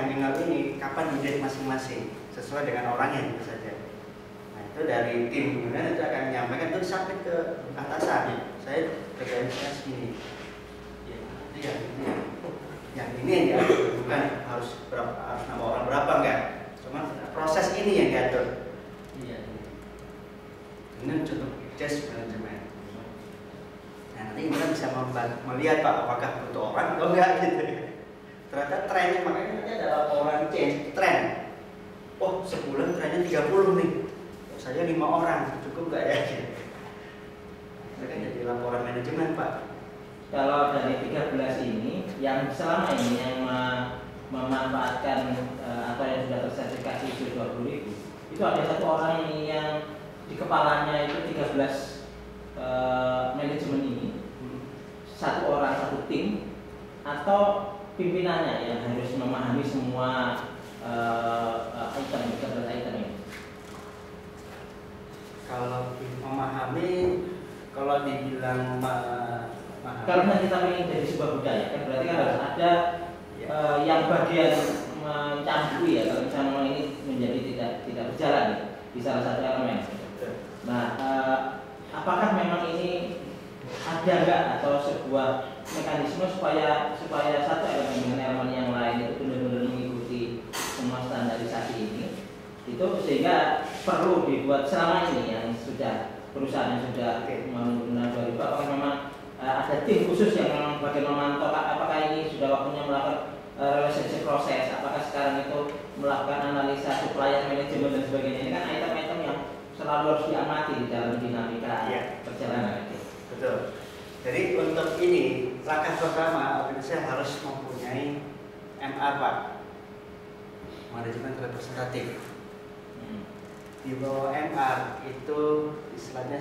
yang minor ini kapan di masing-masing sesuai dengan orangnya itu saja. Nah itu dari tim kemudian itu akan menyampaikan itu sampai ke atasan. Saya kerjanya segini. Ya, yang ini yang diatur, bukan harus berapa, harus nama orang berapa enggak. Cuma proses ini yang diatur. Iya. Ini contoh desk management. Nah, nanti kita bisa melihat Pak apakah butuh orang atau enggak gitu. Ternyata trennya, makanya nanti ada laporan change trend. Oh sebulan trennya 30 nih. Saya 5 orang, cukup enggak ya? Itu kan jadi laporan manajemen Pak. Kalau dari 13 ini yang selama ini yang memanfaatkan atau yang sudah tersertifikasi ISO 20000 itu ada satu orang yang di kepalanya itu 13 manajemen ini, satu orang satu tim, atau pimpinannya yang harus memahami semua item ini. Kalau memahami, kalau dibilang karena kita ingin jadi sebuah budaya kan berarti kan harus ada yang bagian mencampuri ya, kalau misalnya ini menjadi tidak berjalan ya, di salah satu elemen. Nah, apakah memang ini ada nggak atau sebuah mekanisme supaya satu elemen dengan elemen yang lain itu benar-benar mengikuti semua standarisasi ini, itu sehingga perlu dibuat selama ini yang sudah perusahaan yang sudah menggunakan 2000, apakah memang ada tim khusus yang memang bagian memantau apakah ini sudah waktunya melakukan relationship proses, apakah sekarang itu melakukan analisa supplier manajemen dan sebagainya. Ini kan item-item yang selalu harus diamati di dalam dinamika perjalanan itu. Betul. Jadi untuk ini langkah pertama organisasi harus mempunyai MR Pak, manajemen representatif. Di bawah MR itu istilahnya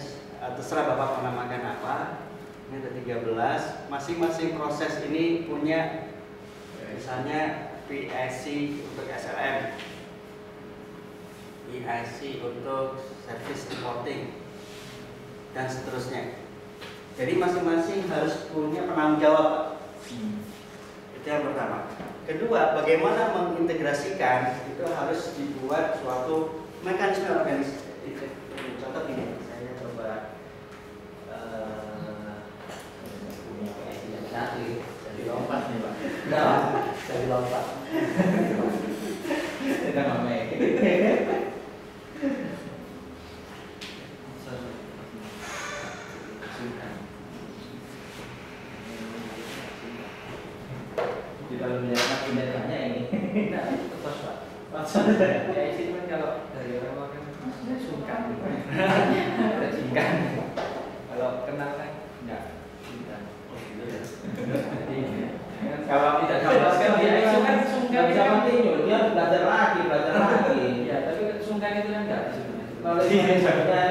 terserah Bapak menamakan apa. Ini ada 13, masing-masing proses ini punya misalnya PIC untuk SLM, EIC untuk service reporting, dan seterusnya. Jadi masing-masing harus punya penanggung jawab. Itu yang pertama. Kedua, bagaimana mengintegrasikan itu harus dibuat suatu mekanisme organisasi. Contoh ini, saya coba jadi lompat nih Pak. Jadi lompat. Kita ngomong. Di dalam penjelasannya ini, terus Pak. Ya isi kan kalau dari orang kan maksudnya sungkan, sungkan. Kalau kenal kan enggak. Kalau tidak jelaskan dia sungkan bisa continue, dia belajar lagi. Ya, tapi sungkan itu kan enggak disebutnya. Kalau disebutnya sungkan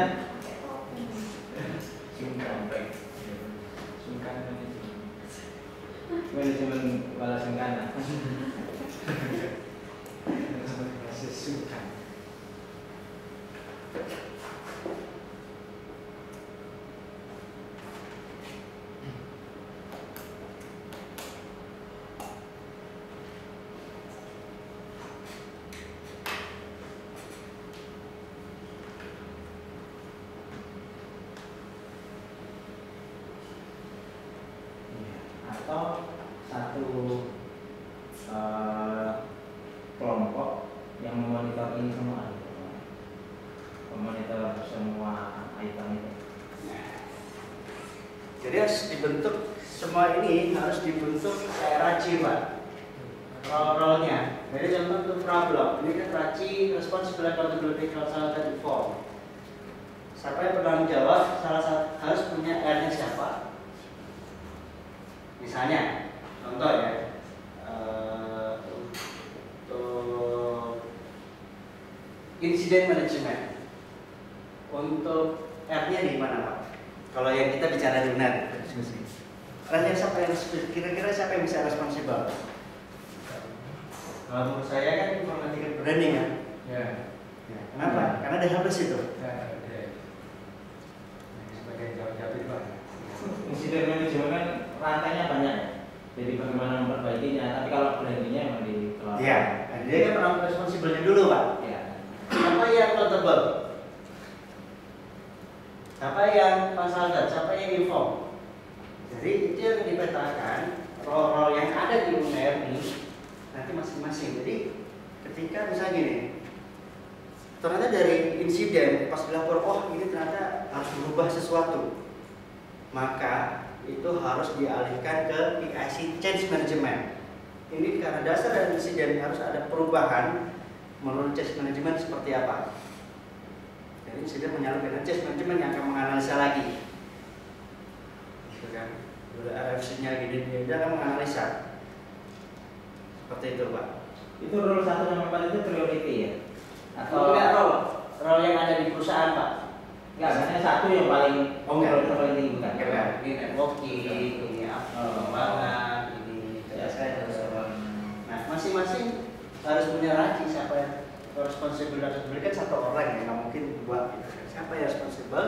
manajemen wala sungkana. Sungkan. Atau satu kelompok yang memonitor ini semua, memonitor semua item itu. Jadi harus dibentuk, semua ini harus dibentuk RAC Pak, role-nya. Jadi contoh untuk problem, ini kan RAC, responsible accountability consultant form. Siapa yang bertanggung jawab, salah satu harus punya R-nya siapa. Misalnya, contoh ya, untuk insiden manajemen, untuk R-nya di mana Pak? Kalau yang kita bicara di benar diskusi. R-nya siapa yang kira-kira siapa yang bisa responsibel? Kalau menurut saya kan informatika branding kan. Ya. Kenapa? Karena ada habis itu. Ya, oke. Sebagai jawab-jawab itu Pak. Insiden manajemen kan rantainya banyak ya. Jadi bagaimana memperbaikinya, tapi kalau brandingnya memang dikelola Iya, nah, dia kan orang responsibelnya dulu Pak. Ya. Siapa yang accountable? Siapa yang consultant? Siapa yang inform? Jadi itu yang dipetakan role-role yang ada di UNER ini nanti masing-masing. Jadi ketika misalnya gini, ternyata dari insiden pas dilapor, oh ini ternyata harus berubah sesuatu, maka itu harus dialihkan ke PIC Change Management. Ini karena dasar dari insiden harus ada perubahan menurut change management seperti apa. Jadi insiden menyalur ke change management yang akan menganalisa lagi, gitu kan? Udah RFC-nya gini, dia akan menganalisa seperti itu Pak. Itu role 1 sama 4 itu priority ya? Atau enggak role yang ada di perusahaan Pak? Enggak, maksudnya 1 yang paling enggak. paling tinggi bukan? Enggak, ini networking, ini apa, pengembangan, ini kerjasama. Nah, masing-masing harus punya raci siapa yang responsible dan kan satu orang ya, nggak mungkin dua gitu. Siapa yang responsible,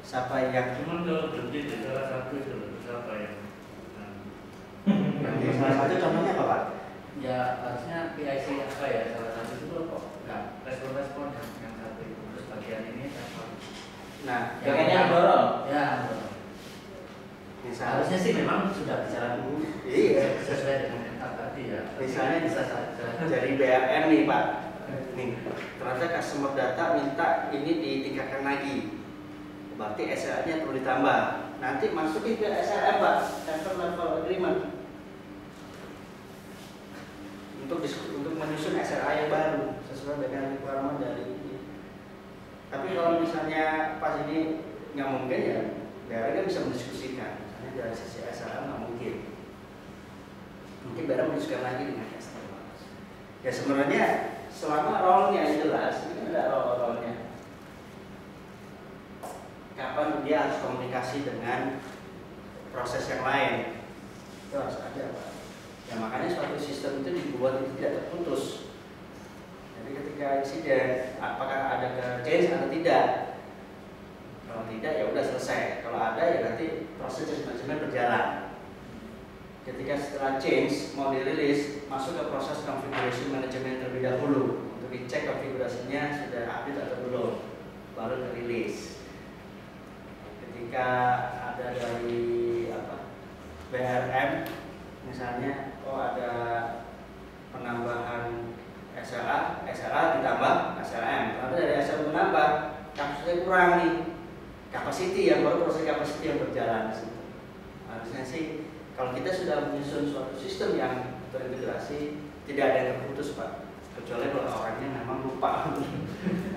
siapa yang Cuman kalau berhenti di salah satu itu siapa yang yang salah satu contohnya apa Pak? ya harusnya PIC apa ya salah satu itu kok nggak respon yang satu itu terus bagian ini siapa? Nah, yang dorong. Ya, misalnya harusnya sih memang sudah bicara dulu. Iya. Sesuai dengan MK tadi ya. Misalnya bisa saja dari BRM nih Pak, nih ternyata customer data minta ini ditingkatkan lagi, berarti SLA-nya perlu ditambah. Nanti masukin ke SLM Pak, Customer Level Agreement, untuk menyusun SLA yang baru sesuai dengan requirement dari ini. Tapi kalau misalnya pas ini nggak mungkin ya, BRM kan bisa mendiskusikan. Misalnya dari sisi SLA nggak mungkin. Mungkin baru mendiskusikan lagi dengan customer. Ya sebenarnya selama role-nya yang jelas, ini ada role-nya. Kapan dia harus komunikasi dengan proses yang lain, itu harus ada Pak. Ya makanya suatu sistem itu dibuat itu tidak terputus. Jadi ketika insiden, apakah ada ke change atau tidak? Kalau tidak ya udah selesai. Kalau ada ya nanti proses change management berjalan. Ketika setelah change mau dirilis, masuk ke proses configuration management terlebih dahulu untuk dicek konfigurasinya sudah update atau belum, baru dirilis. Ketika ada dari BRM misalnya, oh ada penambahan SLA ditambah SLM, tapi dari SLM menambah kapasitasnya kurang nih, capacity yang baru proses capacity yang berjalan di situ. Harusnya sih kalau kita sudah menyusun suatu sistem yang terintegrasi, tidak ada yang terputus Pak, kecuali kalau orangnya memang lupa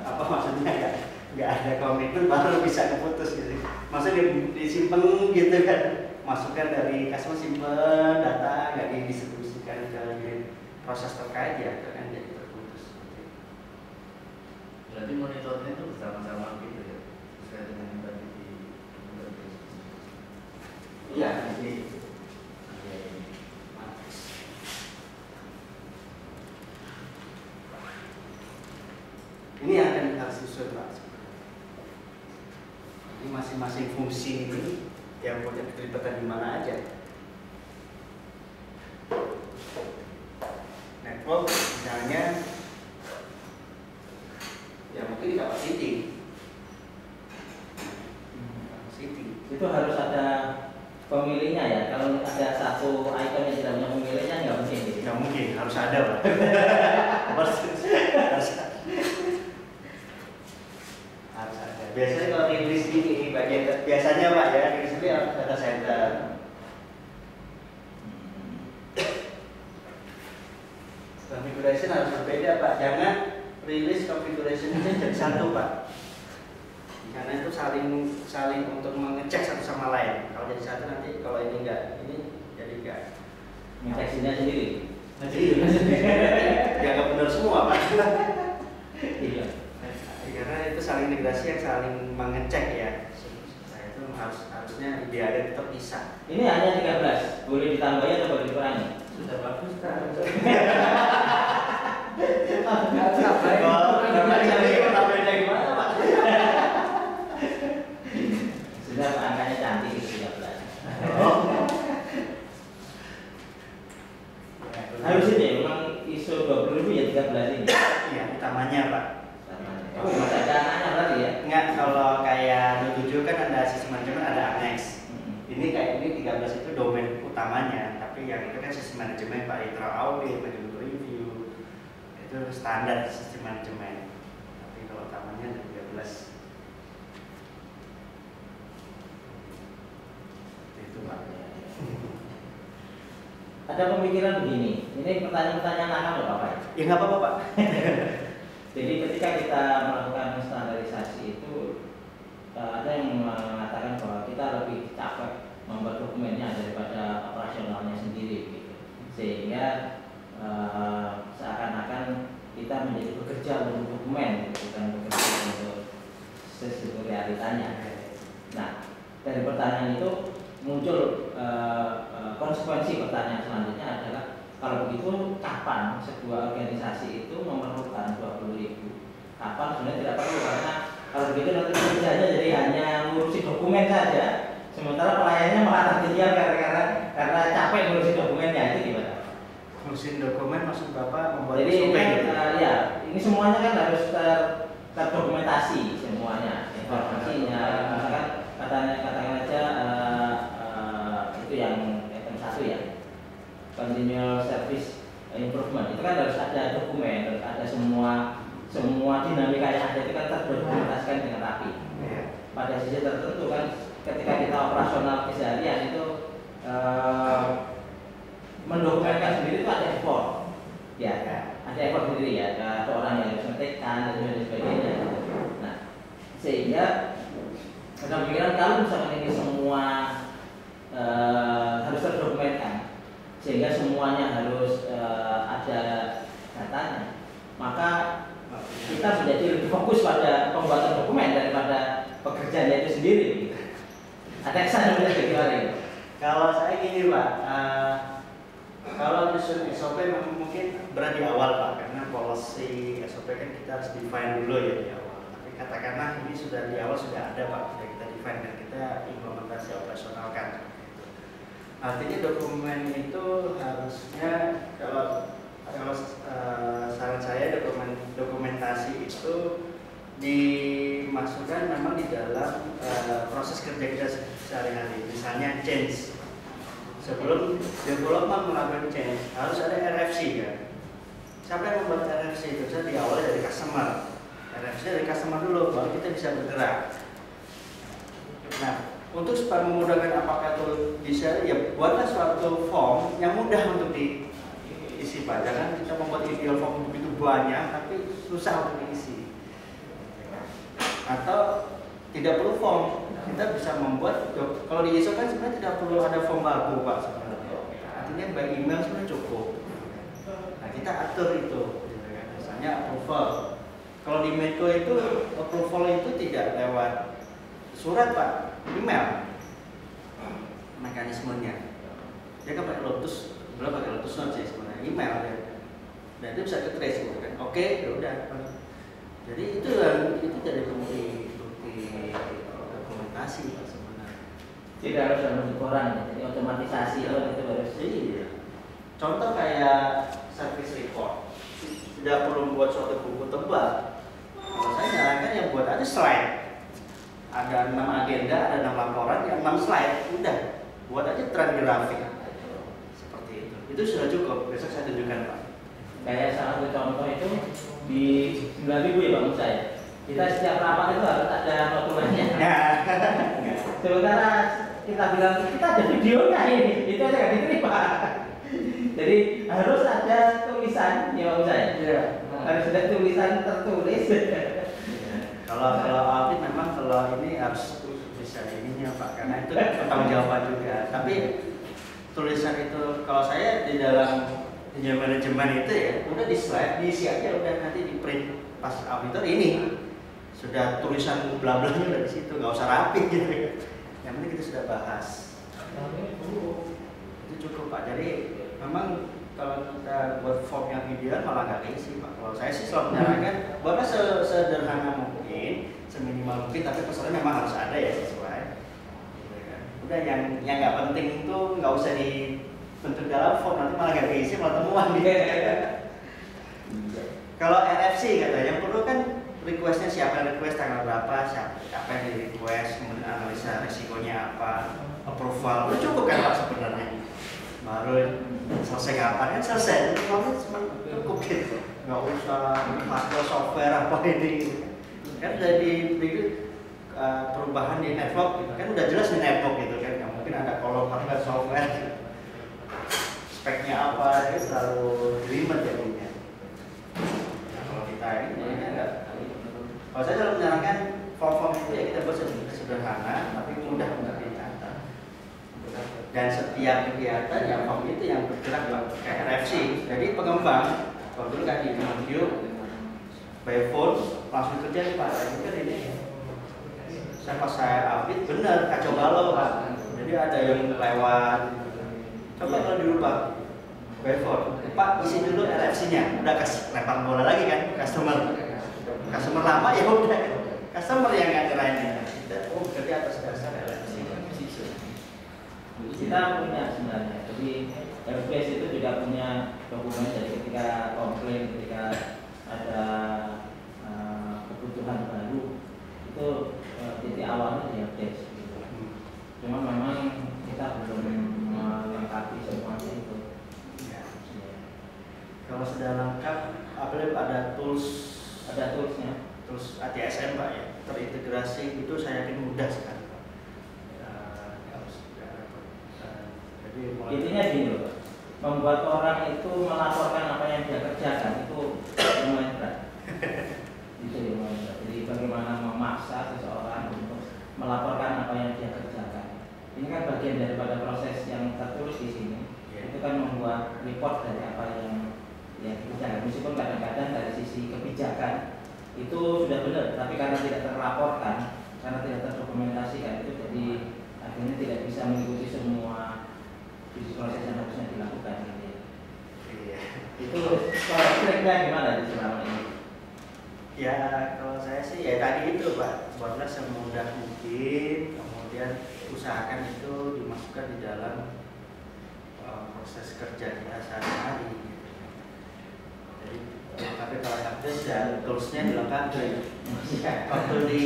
apa maksudnya ya, nggak ada komitmen baru bisa keputus gitu. Maksudnya disimpan gitu kan, masukkan dari customer simpen data nggak didistribusikan ke proses terkait ya kan jadi terputus. Berarti monitornya itu bersama-sama gitu ya, sesuai dengan yang tadi di. Iya, jadi ini yang akan harus disusun Pak. Ini masing-masing fungsi ini yang punya keterlibatan di mana aja. Network misalnya, ya mungkin di capacity. Itu harus ada pemilihnya ya. Kalau ada satu item yang tidak punya pemilihnya nggak mungkin. Nggak mungkin, harus ada Pak. Harus ada. Biasanya kalau rilis ini bagian biasanya Pak ya, rilis ini harus data center. Configuration harus berbeda Pak, jangan rilis configuration itu jadi satu Pak. Karena itu saling untuk mengecek satu sama lain. Kalau jadi satu nanti kalau ini enggak, ini jadi enggak. Infeksinya sendiri. Ya nggak benar semua Pak. Iya. Karena itu saling integrasi yang saling mengecek ya. Saya itu harusnya idealnya terpisah. Ini hanya 13, boleh ditambahi atau boleh dikurangi? Sudah bagus kan? Sudah angkanya cantik itu 13. Harus ini memang ISO 13 ini. Iya, utamanya Pak. Oh, masih ada anaknya berarti ya? Enggak, kalau kayak 27 kan ada sistem manajemen, ada annex. Ini kayak ini 13 itu domain utamanya, tapi yang itu kan sistem manajemen Pak, internal audit, manajemen review, itu standar sistem manajemen. Tapi kalau utamanya ada 13. Itu Pak. Ada pemikiran begini, ini pertanyaan-pertanyaan nakal ya Bapak? Ya nggak apa-apa Pak. Jadi ketika kita melakukan standarisasi itu ada yang mengatakan bahwa kita lebih capek membuat dokumennya daripada operasionalnya sendiri gitu. Sehingga seakan-akan kita menjadi bekerja untuk dokumen gitu, bukan bekerja untuk sesuatu realitanya. Nah, dari pertanyaan itu muncul konsekuensi pertanyaan selanjutnya adalah kalau begitu kapan sebuah organisasi itu memerlukan 20.000? Kapan sebenarnya tidak perlu, karena kalau begitu nanti kerjanya jadi hanya ngurusi dokumen saja, sementara pelayannya malah tertinggal karena capek ngurusi dokumennya. Itu gimana? Ngurusin dokumen maksud Bapak membuat Jadi SOP ini, gitu? ya, ini semuanya kan harus terdokumentasi semuanya, informasinya. Misalkan katakan aja itu yang item 1 ya, continuous service improvement, itu kan harus ada dokumen, harus ada semua dinamika yang ada itu kan terdokumentasikan dengan rapi. Pada sisi tertentu kan ketika kita operasional keseharian itu mendokumentkan sendiri itu ada effort, ya, ada effort sendiri ya, ada orang yang harus mengetikkan dan sebagainya. Nah, sehingga ada pikiran kalau misalkan ini semua harus terdokumentkan, sehingga semuanya harus ada datanya, maka kita menjadi lebih fokus pada pembuatan dokumen daripada pekerjaannya itu sendiri. Ada kesan bagaimana? Kalau saya gini Pak, kalau disusun SOP mungkin berat di awal Pak, karena policy SOP kan kita harus define dulu ya di awal. Tapi katakanlah ini sudah di awal sudah ada Pak, sudah kita define dan kita implementasi operasionalkan. Artinya dokumen itu harusnya kalau saran saya dokumentasi itu dimasukkan memang di dalam proses kerja kita sehari-hari. Misalnya change, sebelum development melakukan change harus ada RFC kan. Siapa yang membuat RFC itu? Saya diawali dari customer. RFC dari customer dulu, baru kita bisa bergerak. Nah, untuk supaya memudahkan apakah itu bisa, ya buatlah suatu form yang mudah untuk diisi Pak. Jangan kita membuat ideal form begitu banyak tapi susah untuk diisi. Atau tidak perlu form, kita bisa membuat, kalau di ISO kan sebenarnya tidak perlu ada form baku Pak sebenarnya. Artinya by email sebenarnya cukup. Nah kita atur itu, misalnya approval. Kalau di Medco itu approval itu tidak lewat surat Pak, email mekanismenya. Dia kan pakai Lotus, belum pakai Lotus Notes sih sebenarnya, email ya. Dan itu bisa ke-trace gitu kan. Oke, ya udah. Jadi itu jadi bukti dokumentasi Pak sebenarnya. Tidak harus dalam bentuk koran, jadi otomatisasi itu harus. Iya. Contoh kayak service report, tidak perlu buat suatu buku tebal. Kalau saya nyarankan yang buat aja slide. Ada 6 agenda, ada 6 laporan, yang 6 slide, udah buat aja tren grafik. Seperti itu. Itu sudah cukup. Besok saya tunjukkan Pak. Kayak salah satu contoh itu di 9.000 ya Pak Musa ya. Kita setiap rapat itu harus ada dokumennya. Sementara kita bilang kita ada videonya ini, itu aja nggak diterima. Jadi harus ada tulisan ya Pak Musa ya. Harus ada tulisan tertulis. Kalau audit memang kalau ini harus bisa ininya Pak, karena itu pertanggung jawaban juga. Tapi tulisan itu kalau saya di dalam manajemen itu ya udah di slide, diisi aja, udah nanti di print pas auditor ini sudah tulisan bla-blanya udah di situ, nggak usah rapi gitu. Yang penting kita sudah bahas. Itu cukup Pak. Jadi memang kalau kita buat form yang ideal malah nggak diisi Pak. Kalau saya sih selalu menyarankan buatlah sederhana mungkin, seminimal mungkin, tapi pesannya memang harus ada ya sesuai. Udah yang nggak penting itu nggak usah dibentuk dalam form, nanti malah nggak diisi, malah temuan dia. Kalau RFC kata yang perlu kan requestnya siapa yang request, tanggal berapa, siapa yang di request, kemudian analisa risikonya apa, approval, itu cukup kan Pak sebenarnya. Baru selesai kapan kan selesai, itu cuma cukup gitu, nggak usah pakai software apa ini. Kan dari perubahan di network kan udah jelas di network gitu kan, nggak mungkin ada kolom hardware software, speknya apa, itu selalu jelimet jadinya. Nah, kalau kita ini enggak. Kalau saya selalu menyarankan form itu ya kita buat sederhana tapi mudah untuk ditata. Dan setiap kegiatan yang form itu yang bergerak kayak RFC. Jadi pengembang kalau dulu kan di Kemenq by phone langsung kerja Pak. Ini saya pas saya audit bener kacau balau Pak. Jadi ada yang lewat. Coba kalau dirubah by phone, Pak isi dulu RFC-nya. Udah kasih lempar bola lagi kan customer lama ya udah customer yang nggak ngerain kita bekerja atas dasar RFC. Kita punya sebenarnya, jadi RFC itu juga punya dokumen dari ketika komplain, ketika ada kebutuhan baru itu titik awalnya di RFC gitu. Cuma memang kita belum melengkapi semuanya itu. Ya. Kalau sudah lengkap, apalagi ada toolsnya, tools ATSM Pak ya, terintegrasi itu saya yakin mudah sekali Pak. Jadi intinya gini loh, membuat orang itu melaporkan apa yang dia kerjakan itu lumayan berat. Itu lumayan berat. Jadi bagaimana memaksa seseorang untuk melaporkan apa yang dia kerjakan. Ini kan bagian daripada proses yang tertulis di sini. Itu kan membuat report dari apa yang dikerjakan. Meskipun kadang-kadang dari sisi kebijakan itu sudah benar, tapi karena tidak terlaporkan, karena tidak terdokumentasikan, itu jadi akhirnya tidak bisa mengikuti semua proses yang harusnya dilakukan. Gitu. iya. Itu kira-kira gimana di selama ini? Ya kalau saya sih ya tadi itu Pak, buatlah semudah mungkin, kemudian usahakan itu dimasukkan di dalam proses kerja kita sehari-hari. Jadi tapi kalau aktif ya toolsnya dilengkapi. Waktu di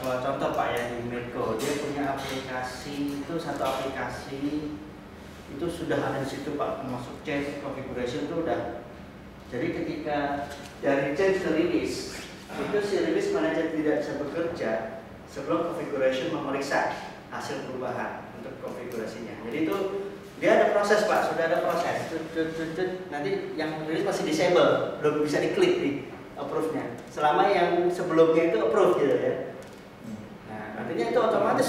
kalau contoh Pak ya di Medco, dia punya aplikasi itu, satu aplikasi itu sudah ada di situ Pak, termasuk change configuration itu udah. Jadi ketika dari change ke release itu si release manager tidak bisa bekerja sebelum configuration memeriksa hasil perubahan untuk konfigurasinya. Jadi itu dia ada proses Pak, sudah ada proses. Nanti yang release masih disable, belum bisa diklik di approve-nya. Selama yang sebelumnya itu approve gitu ya. Nah, artinya itu otomatis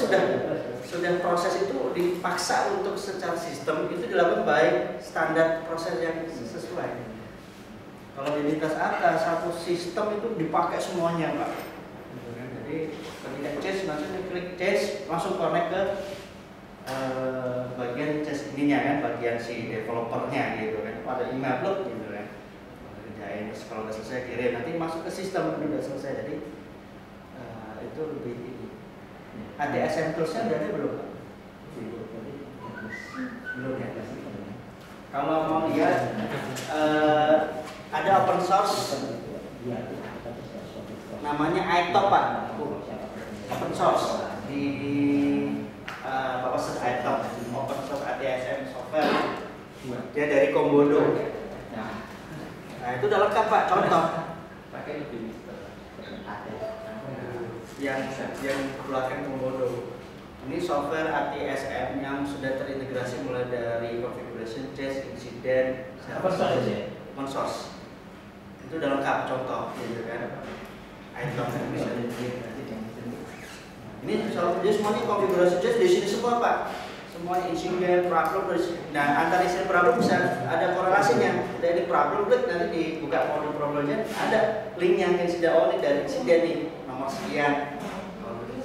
sudah proses itu dipaksa untuk secara sistem itu dilakukan baik standar proses yang sesuai. Kalau di lintas atas satu sistem itu dipakai semuanya Pak. Jadi ketika change langsung diklik change langsung connect ke bagian change ininya kan, bagian si developernya gitu kan. Pada email blog gitu kan. Kerjain kalau udah selesai kirim, nanti masuk ke sistem udah selesai. Jadi itu lebih ini. ATSM toolsnya udah ada belum Pak? Belum ya. Kalau mau lihat ada open source namanya iTop Pak, open source di Bapak search iTop, open source ATSM software, dia dari Komodo. Nah itu udah lengkap Pak, contoh yang keluarkan Komodo. Ini software ATSM yang sudah terintegrasi mulai dari configuration, change, incident, open source. Itu udah lengkap contoh, gitu kan? iTop bisa ini jadi semuanya konfigurasi change di sini semua Pak. Semua insiden, problem, nah antara insiden problem bisa ada korelasinya. Dari problem klik nanti dibuka modul problemnya ada linknya ke insiden. Oh ini dari insiden nih nomor sekian.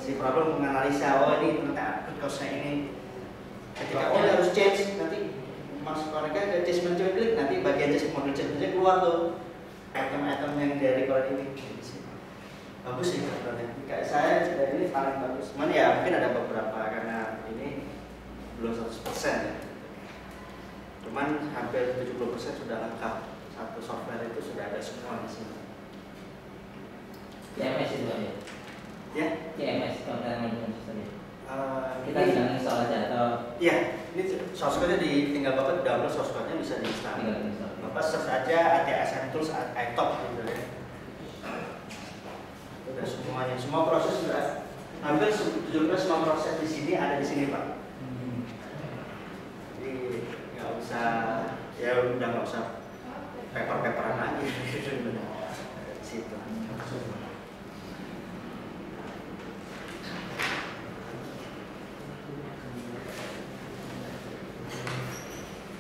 Si problem menganalisa oh ini ternyata cause-nya ini. Ketika oh harus change nanti masuk mereka ke change manager klik nanti bagian change modul change manager keluar tuh item-item yang dari kalau ini. Bagus sih sebenarnya. Kayak saya ini paling bagus. Cuman ya mungkin ada beberapa karena ini belum 100% ya. Cuman hampir 70% sudah lengkap. Satu software itu sudah ada semua di sini. CMS itu aja. Ya. CMS content management system. Kita Ini- tinggal install aja atau Iya, ini source code-nya tinggal Bapak download source code-nya bisa diinstal. tinggal install. Bapak search aja ATSM Tools iTalk gitu ya. Udah semuanya, semua proses sudah hampir 17 semua proses di sini ada di sini Pak. Jadi nggak usah, ya udah nggak usah paper-paperan lagi. Di situ.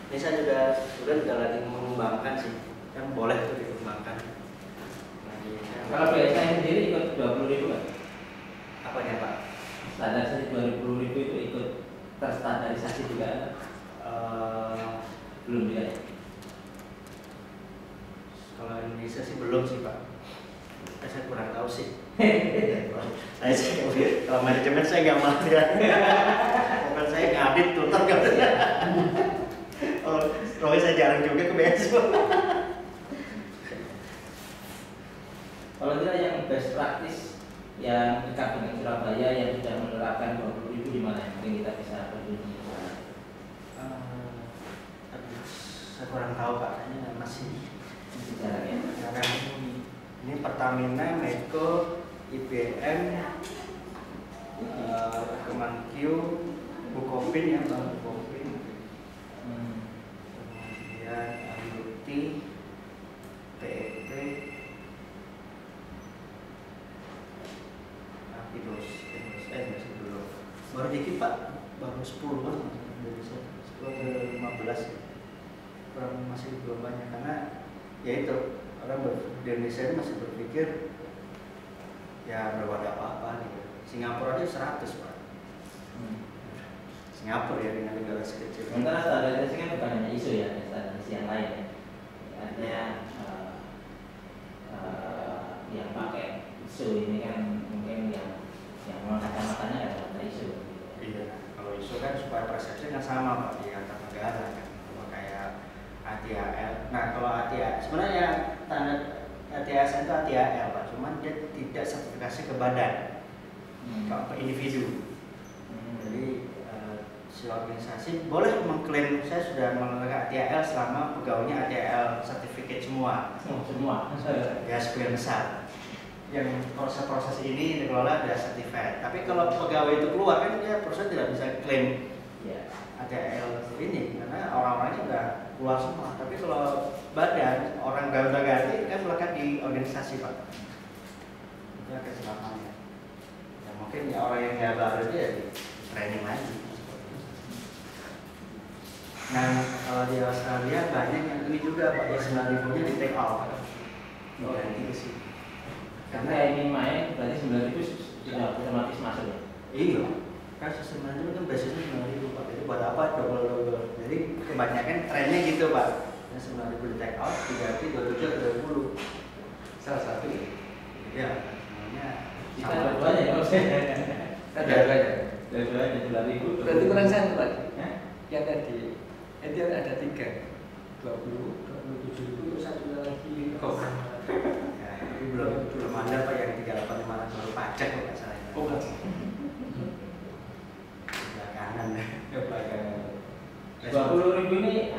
Ini saya juga lagi mengembangkan sih, kan boleh tuh dikembangkan. Kalau BSI sendiri ikut 20.000 kan? Apanya Pak? Standarisasi 20.000 itu ikut terstandarisasi juga? Belum juga ya? Kalau Indonesia sih belum sih Pak. Saya kurang tahu sih. Saya sih kalau manajemen saya nggak mau ya. Bukan saya ngadit tutor nggak ada. Kalau saya jarang juga ke BSO. Kalau tidak yang best practice yang dekat dengan Surabaya yang sudah menerapkan 20.000 di mana? Mungkin kita bisa berkunjung. Saya kurang tahu Pak. Kayaknya masih Jarang ya. jarang. Ini Pertamina, Medco, IBM, Kemenkyu, Bukopin ya Bang Bukopin. Kemudian Aluti, TEP, Apidus, masih belum. Baru dikit Pak, baru 10 kan Indonesia, 10 ke 15 ya. Kurang masih belum banyak karena ya itu orang di Indonesia ini masih berpikir ya belum ada apa-apa gitu. Singapura aja 100 Pak. Singapura ya dengan negara sekecil. Sementara standarisasi kan bukan hanya ISO ya, standarisasi yang lain ya. Artinya yang pakai ISO ini kan mungkin yang memang kacamatannya kacamata ISO. Iya, kalau ISO kan supaya persepsi kan sama Pak di antar negara kan. Kalau kayak ATAL, nah kalau ATAL sebenarnya standar ATASN itu ATAL Pak, cuman dia tidak sertifikasi ke badan, ke individu. Jadi si organisasi boleh mengklaim saya sudah menggunakan ATAL selama pegawainya ATAL sertifikat semua. Semua. Ya sebagian besar. Yang proses-proses ini dikelola ada sertifikat. Tapi kalau pegawai itu keluar kan dia perusahaan tidak bisa klaim Ya. ATAL ini karena orang-orangnya udah keluar semua. Tapi kalau badan orang ganti kan melekat di organisasi Pak. Itu akan selamanya. Ya mungkin ya orang yang nggak baru itu ya di training lagi. Nah kalau di Australia banyak yang ini juga Pak ya 9.000-nya di take out. Ganti ke sini. Karena ini main berarti 9.000 sudah otomatis masuk ya. Iya, kan sistem manajemen kan basisnya 9.000 Pak. Jadi buat apa double. Jadi kebanyakan trennya gitu Pak. Yang 9.000 di take out, diganti 27 ke 20. Salah satu ya. Ya, semuanya Kita sama. dua-duanya ya maksudnya. Kita dua-duanya. Dua-duanya 9.000. Berarti kurang satu Pak. Ya? Yang tadi itu ada 3, 27 itu satu lagi. Ya, tapi belum ada Pak yang 38.500 baru pajak kok nggak salah. Oh, Belakangan ya. Belakangan. 20.000 ini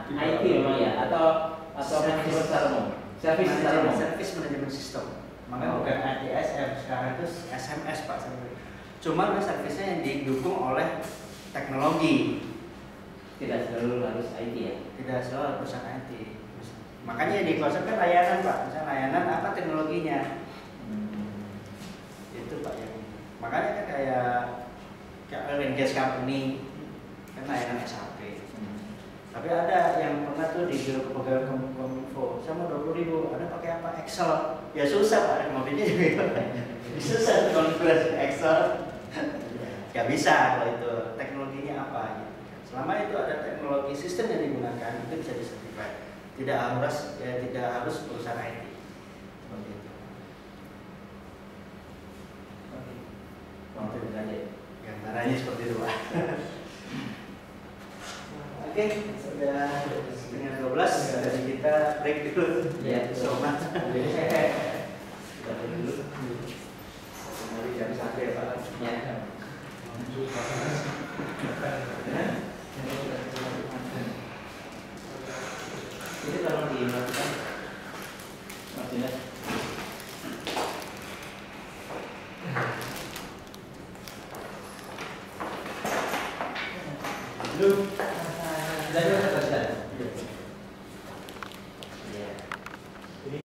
IT memang ya atau manajemen secara umum? Servis secara umum. Service manajemen sistem. Makanya bukan ATSM, sekarang itu SMS Pak sebenarnya. Cuman servisnya yang didukung oleh teknologi. Tidak selalu harus IT ya. Tidak selalu perusahaan IT. Makanya di konsep kan layanan Pak. Misalnya layanan apa teknologinya? Itu Pak yang. Makanya kan kayak oil and gas company kan layanan SAP. Tapi ada yang pernah tuh di Biro Kepegawaian Kominfo, saya mau 20.000, ada pakai apa? Excel. Ya susah Pak, mobilnya juga susah konfigurasi Excel. Gak bisa kalau itu teknologinya apa gitu. Selama itu ada teknologi sistem yang digunakan itu bisa disertifikat. Tidak harus perusahaan IT. Seperti itu. Oke. Lanjut. Gambarannya seperti itu Pak. Oke. Sudah setengah 12, jadi kita break dulu. Ya, Sobat. dulu. Dari jam 1 ya Pak. Ya. Itu kalau dilakukan, Mas Dinas. Belum. Dari mana terus?